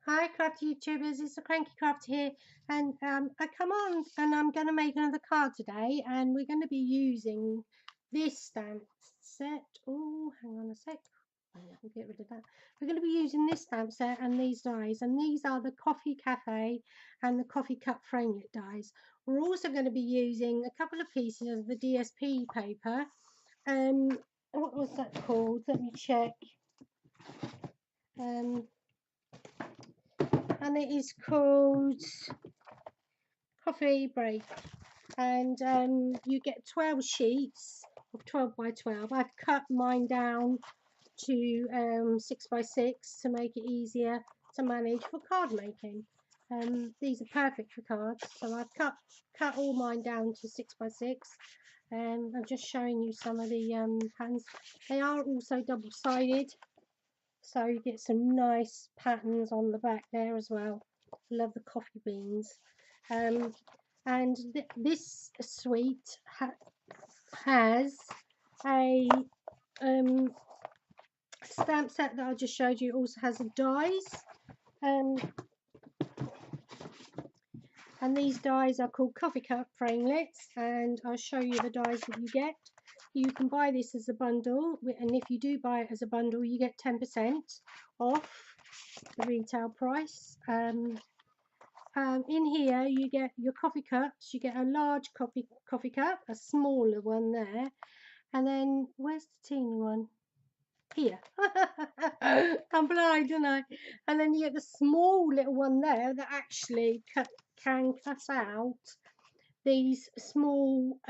Hi crafty YouTubers, it's the Cranky Craft here, and I come on and I'm going to make another card today, and we're going to be using this stamp set. Oh, hang on a sec. I'll get rid of that. We're going to be using this stamp set and these dies, and these are the Coffee Cafe and the Coffee Cup framelit dies. We're also going to be using a couple of pieces of the DSP paper. What was that called? Let me check. And it is called Coffee Break, and you get 12 sheets of 12 by 12. I've cut mine down to 6 by 6 to make it easier to manage for card making. These are perfect for cards, so I've cut all mine down to 6 by 6. I'm just showing you some of the patterns. They are also double-sided, so you get some nice patterns on the back there as well. Love the coffee beans. And this suite has a stamp set that I just showed you. It also has a dies, and these dies are called coffee cup framelits, and I'll show you the dies that you get. You can buy this as a bundle, and if you do buy it as a bundle, you get 10% off the retail price. In here you get your coffee cups. You get a large coffee cup, a smaller one there, and then where's the teeny one? Here. I'm blind, aren't I? And then you get the small little one there that actually can cut out these small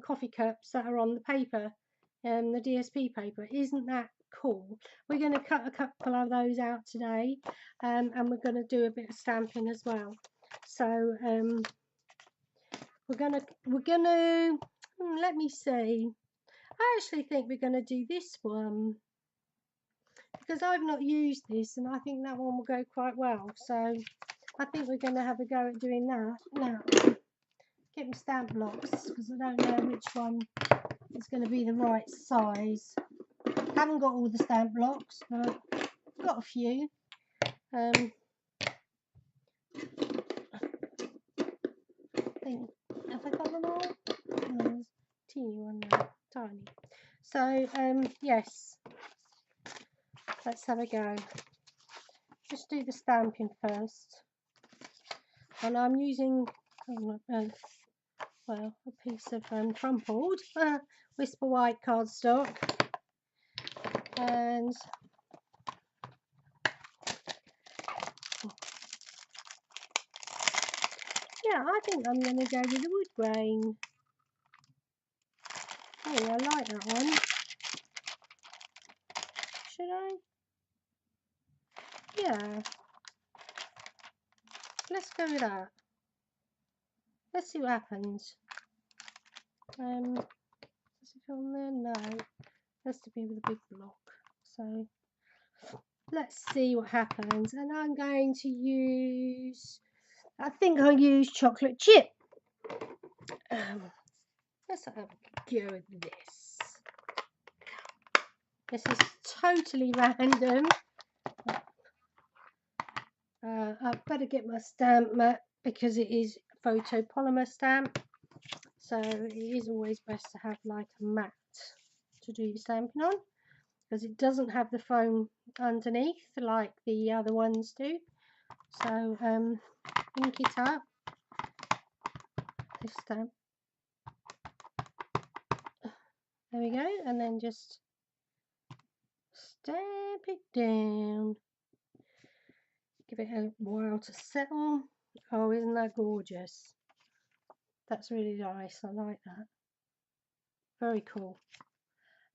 coffee cups that are on the paper, the DSP paper. Isn't that cool? We're going to cut a couple of those out today, and we're going to do a bit of stamping as well. So we're gonna let me see. I actually think we're gonna do this one because I've not used this, and I think that one will go quite well. So I think we're gonna have a go at doing that. Now, get my stamp blocks because I don't know which one is going to be the right size. Haven't got all the stamp blocks, but got a few. Have I got them all? No, there's a teeny one there, tiny. So yes, let's have a go. Just do the stamping first, and I'm using well, a piece of crumpled Whisper White cardstock, and yeah, I think I'm going to go with the wood grain. Oh, I like that one. Should I? Yeah. Let's go with that. Let's see what happens. Does it go on there? No. It has to be with a big block. So let's see what happens. And I'm going to use, I think I'll use chocolate chip. Let's have a go with this. This is totally random. I've better get my stamp mat because it is a photopolymer stamp, so it is always best to have like a mat to do your stamping on, because it doesn't have the foam underneath like the other ones do. So ink it up, this stamp, there we go, and then just stamp it down. Give it a while to settle. Oh, isn't that gorgeous? That's really nice. I like that. Very cool.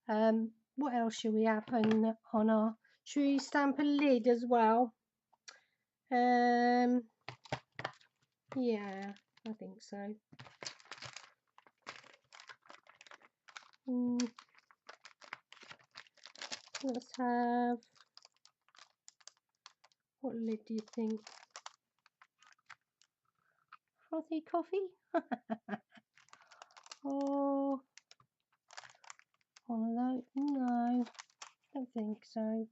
What else should we have on our? Should we stamp a lid as well? Yeah, I think so. Let's have. What lid do you think? Frothy coffee? Or one of those? No, don't think so.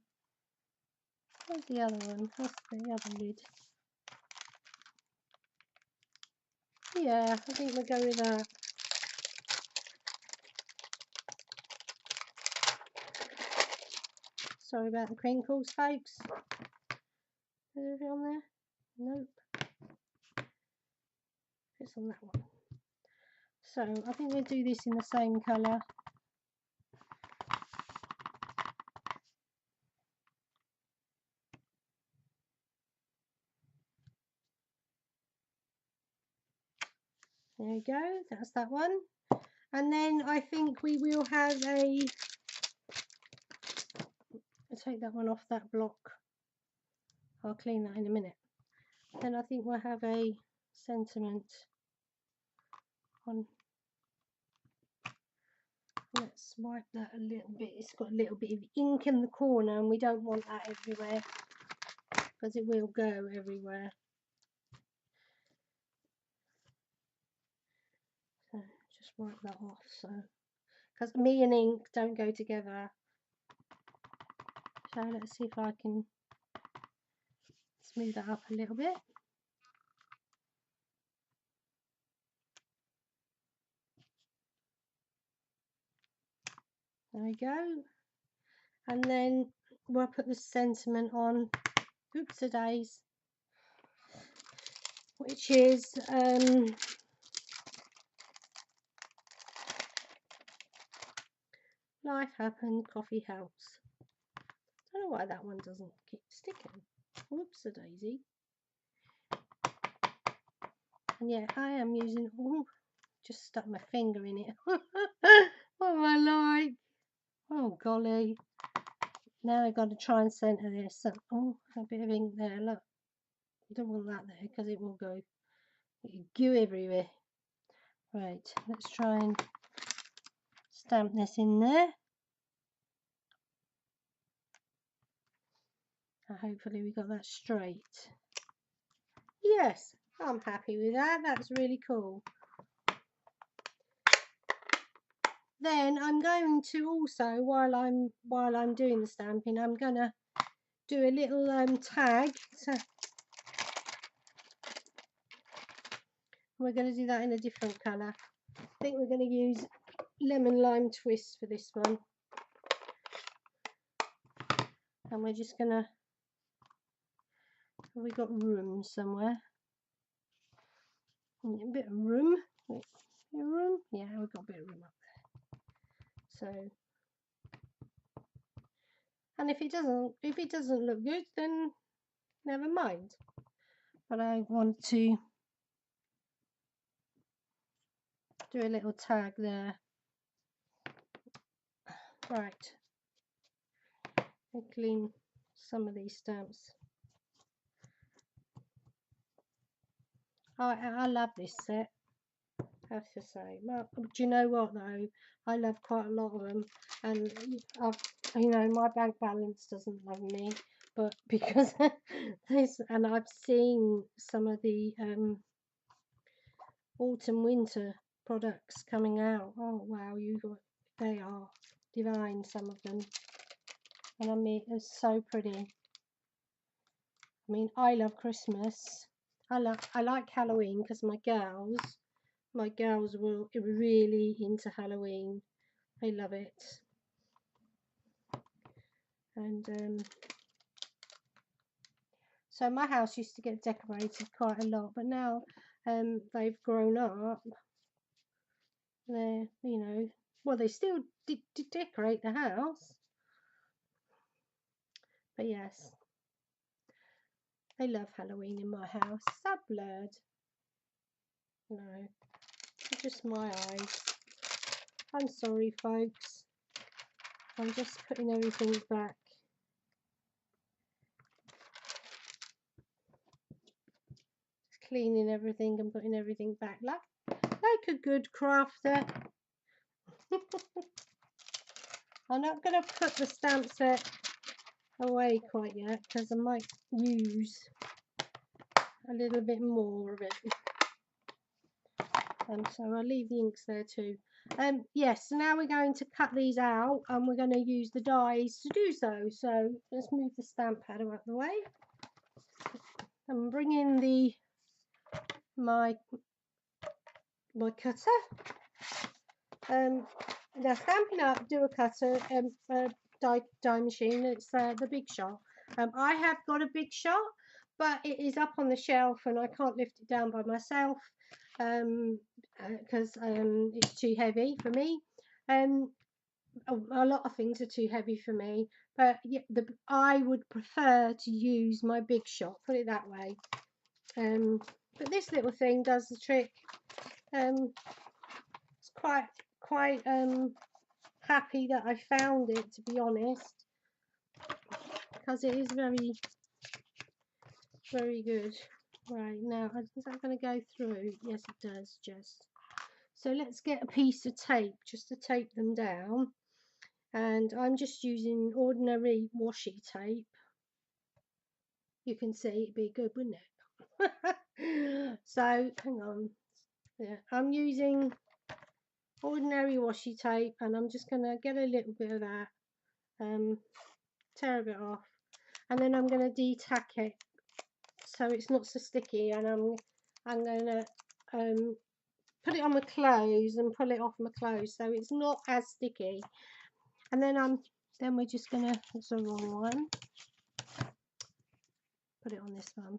Where's the other one? That's the other lid. Yeah, I think we'll go with that. Sorry about the crinkles, folks. Is it on there? Nope. It's on that one. So I think we'll do this in the same colour. There we go, that's that one. And then I think we will have I'll take that one off that block. I'll clean that in a minute. Then I think we'll have a sentiment on. Let's wipe that a little bit. It's got a little bit of ink in the corner and we don't want that everywhere because it will go everywhere. So just wipe that off. So because me and ink don't go together. So let's see if I can smooth that up a little bit. There we go. And then we'll put the sentiment on. Oops a days. Which is life happens, coffee helps. I don't know why that one doesn't keep sticking. Whoops a daisy. And yeah, I am using, oh, just stuck my finger in it. What am I like? Oh golly. Now I've got to try and centre this. So, oh, a bit of ink there, look. I don't want that there because it will go goo everywhere. Right, let's try and stamp this in there. And hopefully we got that straight. Yes, I'm happy with that. That's really cool. Then I'm going to also, while I'm doing the stamping, I'm gonna do a little tag. So we're going to do that in a different colour. I think we're going to use lemon lime twist for this one. And we're just going to, have we got room somewhere? A bit of room. Room? Yeah, we've got a bit of room up there. So, and if it doesn't look good, then never mind. But I want to do a little tag there. Right. And clean some of these stamps. I love this set, I have to say. Well, do you know what though? I love quite a lot of them, and you know, my bank balance doesn't love me, but because this, and I've seen some of the autumn winter products coming out. Oh wow, they are divine, some of them, and I mean it's so pretty. I mean, I love Christmas. I like Halloween because my girls were really into Halloween. They love it. And so my house used to get decorated quite a lot, but now they've grown up. They're, you know, well, they still decorate the house, but yes, they love Halloween in my house. Is that blurred? No, it's just my eyes. I'm sorry, folks. I'm just putting everything back. Just cleaning everything and putting everything back like a good crafter. I'm not going to put the stamp set away quite yet because I might use a little bit more of it. And so I'll leave the inks there too. Yes, so now we're going to cut these out and we're going to use the dies to do so. So let's move the stamp pad out of the way and bring in my cutter. Now Stampin' Up! Do a cutter die machine. It's the Big Shot. I have got a Big Shot, but it is up on the shelf and I can't lift it down by myself because it's too heavy for me. A lot of things are too heavy for me, but yeah, I would prefer to use my Big Shot, put it that way. But this little thing does the trick. It's quite happy that I found it, to be honest, because it is very good. Right, now is that going to go through? Yes, it does. Just so let's get a piece of tape just to tape them down, and I'm just using ordinary washi tape. You can see it'd be good, wouldn't it? So hang on, yeah, I'm using ordinary washi tape and I'm just going to get a little bit of that, tear a bit off, and then I'm going to de-tack it so it's not so sticky, and I'm going to put it on my clothes and pull it off my clothes so it's not as sticky. And then we're just going to, it's the wrong one, put it on this one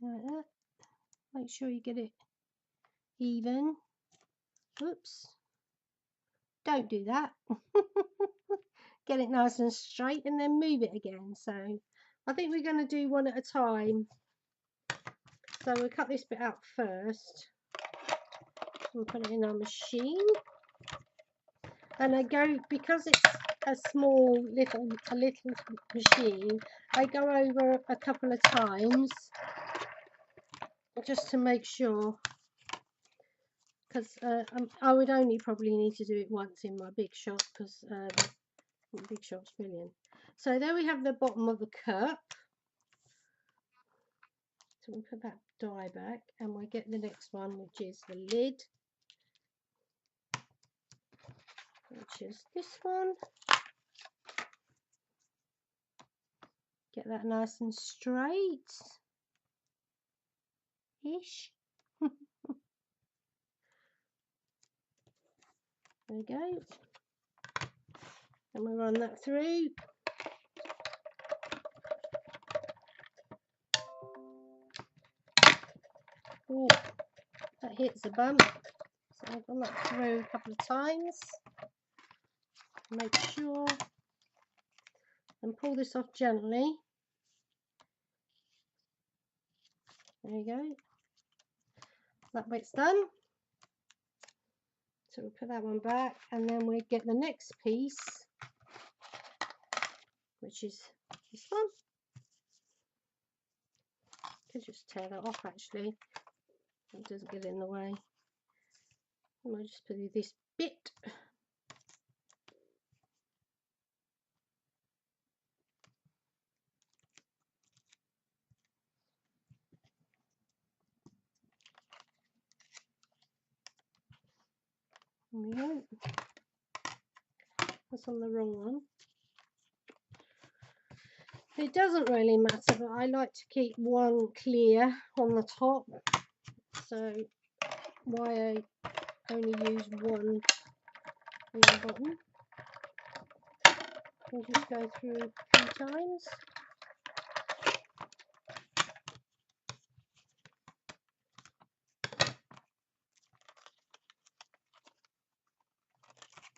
like that. Make sure you get it even. Oops, don't do that. Get it nice and straight and then move it again. So I think we're going to do one at a time. So we'll cut this bit out first and put it in our machine. And I go, because it's a small little machine, I go over a couple of times just to make sure, because I would only probably need to do it once in my Big Shot, because Big Shot's brilliant. So there we have the bottom of the cup. So we put that die back and we'll get the next one, which is the lid, which is this one. Get that nice and straight ish. There we go. And we run that through. Ooh, that hits a bump. So I've run that through a couple of times. Make sure and pull this off gently. There you go. That bit's done. So we'll put that one back and then we get the next piece, which is this one. Could just tear that off actually. It doesn't get in the way. I might just put this bit. There we go. That's on the wrong one. It doesn't really matter, but I like to keep one clear on the top. So why I only use one on the bottom. We'll just go through a few times.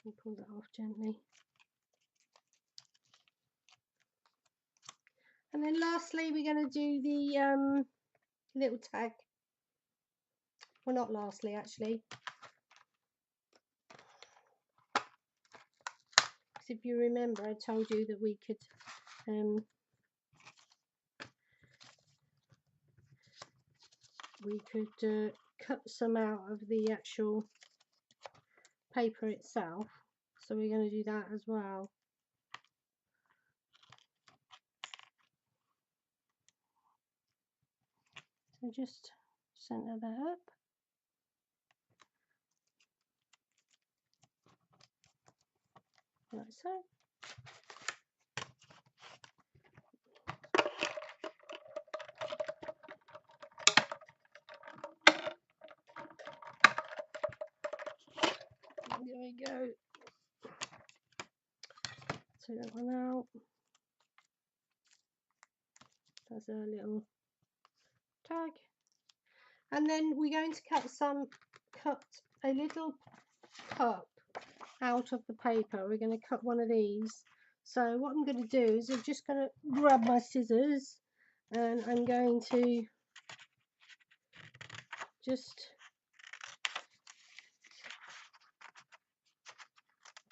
And pull that off gently. And then lastly, we're going to do the little tag. Well, not lastly, actually. Because if you remember, I told you that we could cut some out of the actual paper itself. So we're going to do that as well. So just center that up. like so. There we go. Take that one out. That's a little tag. And then we're going to cut a little cup out of the paper. We're going to cut one of these. So what I'm going to do is I'm just going to grab my scissors and I'm going to just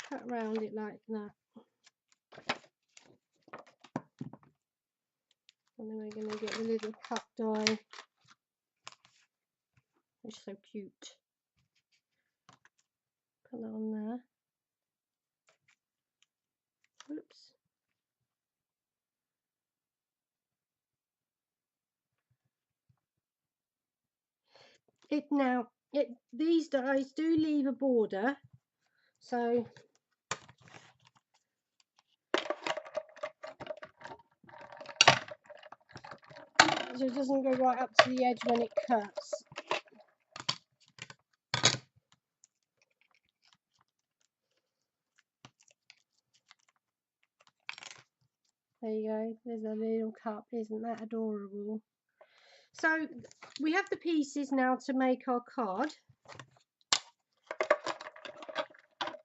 cut around it like that. And then we're going to get the little cup die. It's so cute. Put that on there. Oops. These dies do leave a border, so it doesn't go right up to the edge when it cuts. There you go, there's a little cup. Isn't that adorable? So we have the pieces now to make our card.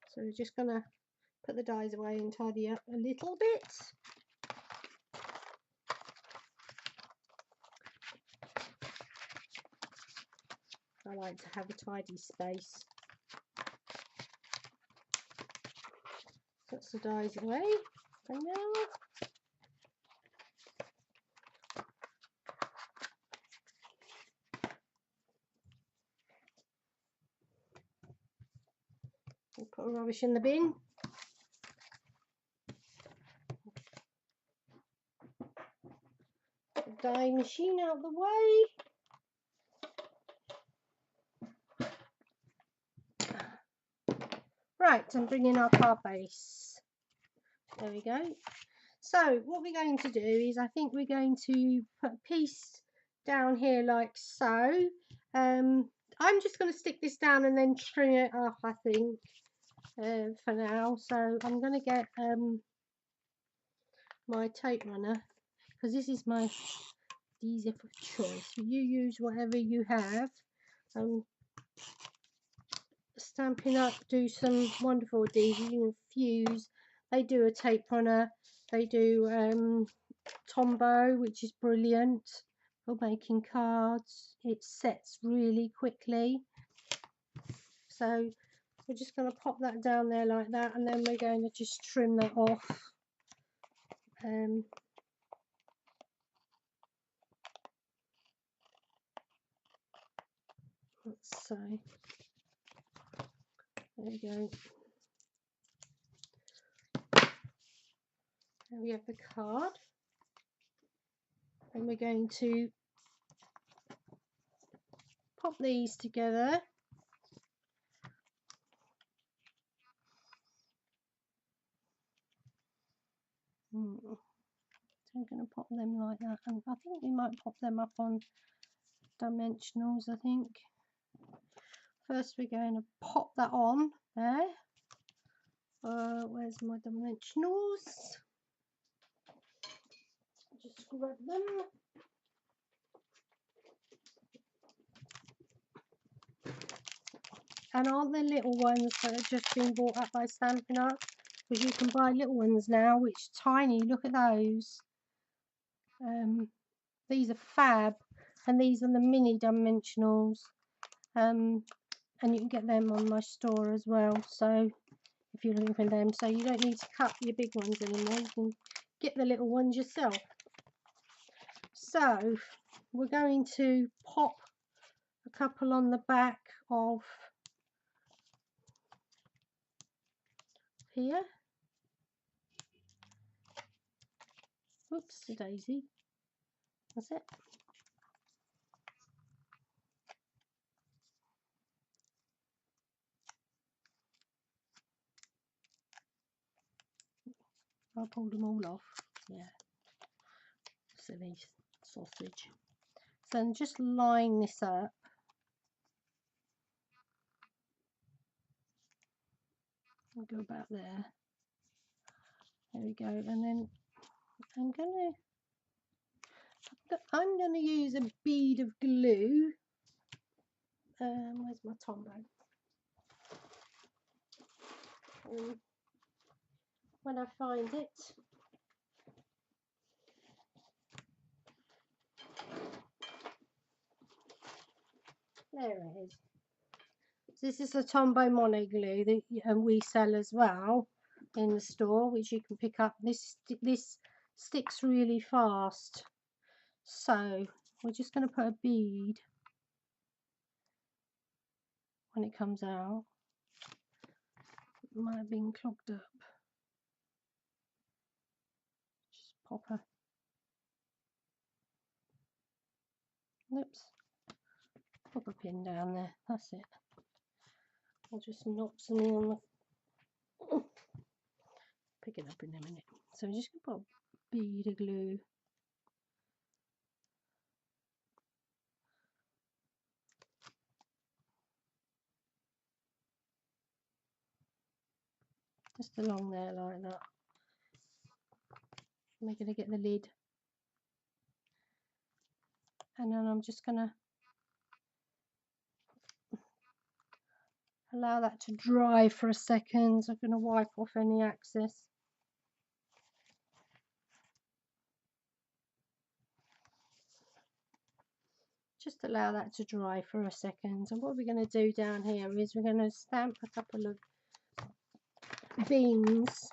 So we're just going to put the dies away and tidy up a little bit. I like to have a tidy space. Put the dies away for now. We'll put rubbish in the bin. Put the die machine out of the way. Right, I'm bringing our card base. There we go. So what we're going to do is I think we're going to put a piece down here like so. I'm just going to stick this down and then trim it up, I think, for now. So I'm going to get my tape runner, because this is my easier for choice. You use whatever you have. Stampin' Up do some wonderful deeds. You can fuse. They do a tape runner. They do Tombow, which is brilliant for making cards. It sets really quickly. So we're just going to pop that down there like that, and then we're going to just trim that off. So there we go. There we have the card, and we're going to pop these together. So I'm going to pop them like that, and I think we might pop them up on dimensionals. I think first we're going to pop that on there. Where's my dimensionals? Just grab them. And aren't there little ones that have just been bought up by Stampin' Up? Because you can buy little ones now, which are tiny. Look at those. These are fab, and these are the mini dimensionals. And you can get them on my store as well. So if you're looking for them, so you don't need to cut your big ones anymore. You can get the little ones yourself. So we're going to pop a couple on the back of here. Oops, a daisy. That's it. I pulled them all off. Yeah, silly sausage. So I'm just line this up. I'll go about there. There we go. And then I'm gonna use a bead of glue. Where's my Tombow? When I find it. There it is. This is the Tombow Mono glue that we sell as well in the store, which you can pick up. This sticks really fast, so we're just going to put a bead when it comes out. It might have been clogged up. Just pop a pin down there. That's it. I'll just knock something on the pick it up in a minute. So I'm just going to put a bead of glue. Just along there like that. We're going to get the lid. And then I'm just going to allow that to dry for a second. I'm going to wipe off any excess. Just allow that to dry for a second. And what we're going to do down here is we're going to stamp a couple of beans,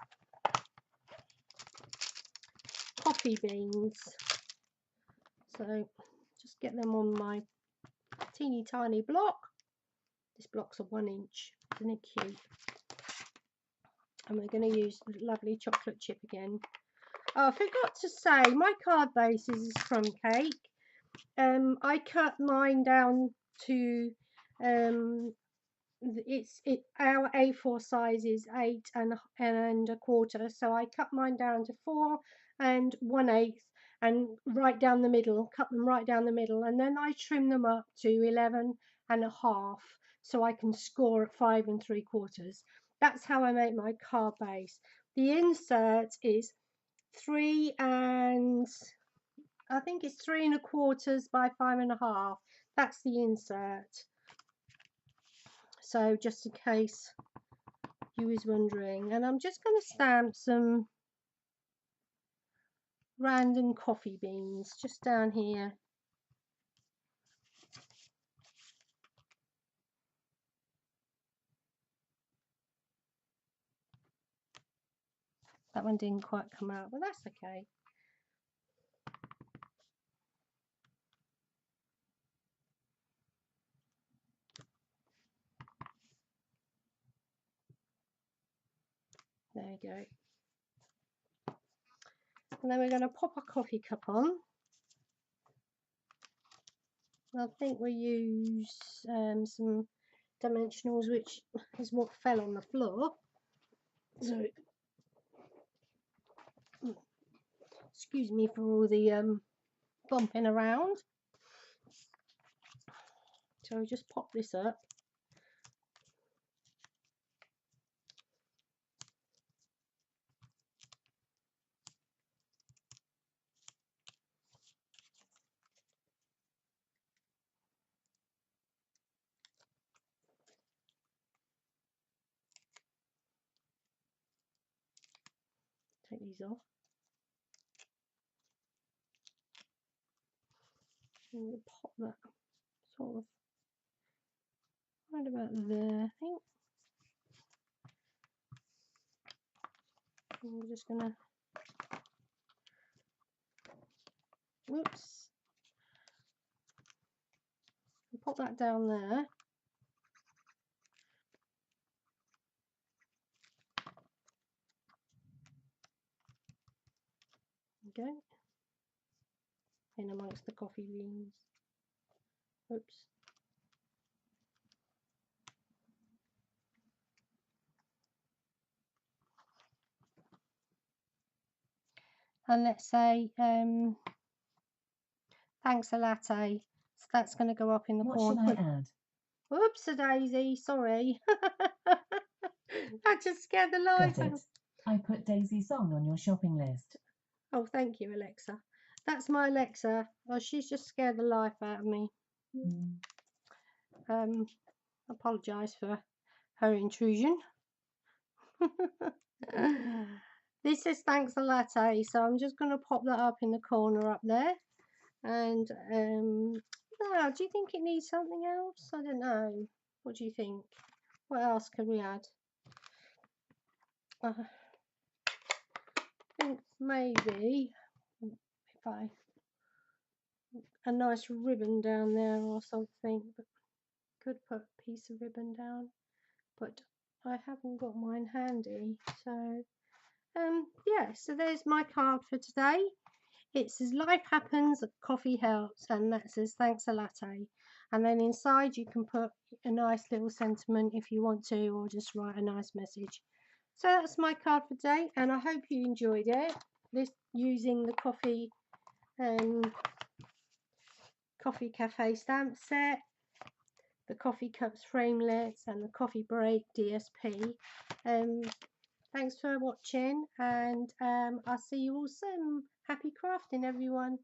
coffee beans. So just get them on my teeny tiny block. This block's a 1 inch, isn't it cute? And we're going to use the lovely chocolate chip again. Oh, I forgot to say, my card base is crumb cake. I cut mine down to our A4 size is 8 and a quarter, so I cut mine down to 4 1/8 and right down the middle, cut them right down the middle, and then I trim them up to 11.5 so I can score at 5 3/4. That's how I make my card base. The insert is 3 and I think it's 3 1/4 by 5 1/2. That's the insert. So just in case you was wondering, and I'm just going to stamp some random coffee beans just down here. That one didn't quite come out, but that's okay. There we go. And then we're going to pop a coffee cup on. I think we'll use some dimensionals, which is what fell on the floor. So, excuse me for all the bumping around. So I'll just pop this up. Take these off. I'm going to pop that sort of right about there, I think. And we're just going to, whoops, pop that down there. Okay. In amongst the coffee beans. Oops. and let's say thanks a latte. So that's going to go up in the corner. What should I add? Oops, a daisy, sorry. I just scared the life Got out it. of. I put Daisy song on your shopping list. Oh, thank you, Alexa. That's my Alexa. Oh, she's just scared the life out of me. Apologise for her intrusion. This says thanks a latte, so I'm just going to pop that up in the corner up there. And now, do you think it needs something else? I don't know. What do you think? What else could we add? I think maybe if a nice ribbon down there or something. But could put a piece of ribbon down, but I haven't got mine handy. So yeah, so there's my card for today. It says life happens, coffee helps, and that says thanks a latte. And then inside you can put a nice little sentiment if you want to, or just write a nice message. So that's my card for today, and I hope you enjoyed it. This using the coffee cafe stamp set, the coffee cups framelits, and the coffee break DSP. Thanks for watching, and I'll see you all soon. Happy crafting, everyone.